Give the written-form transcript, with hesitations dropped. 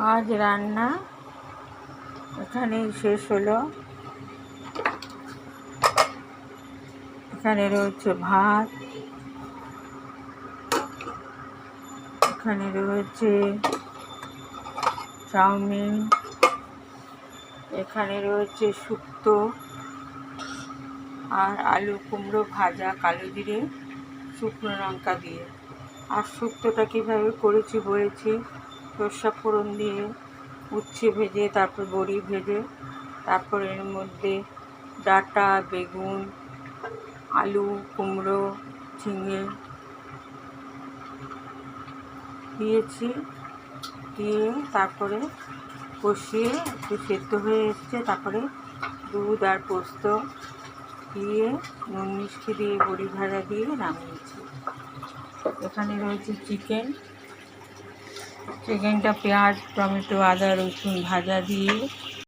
আজ রান্না এখানেই শেষ হলো। এখানে রয়েছে ভাত, এখানে রয়েছে চাউমিন, এখানে রয়েছে শুক্তো আর আলু কুমড়ো ভাজা কালো জিরে শুকনো লঙ্কা দিয়ে। আর শুক্তোটা কীভাবে করেছি বলেছি, সরষে ফোড়ন দিয়ে উচ্ছে ভেজে, তারপর বড়ি ভেজে, তারপর এর মধ্যে ডাঁটা, বেগুন, আলু, কুমড়ো, ঝিঙে দিয়েছি, দিয়ে তারপরে কষিয়ে একটু সেদ্ধ হয়ে এসছে, তারপরে দুধ আর পোস্ত দিয়ে নুন মিষ্টি দিয়ে বড়ি ভাজা দিয়ে নামিয়েছি। এখানে রয়েছে চিকেনটা পেঁয়াজ, টমেটো, আদা, রসুন ভাজা দিয়ে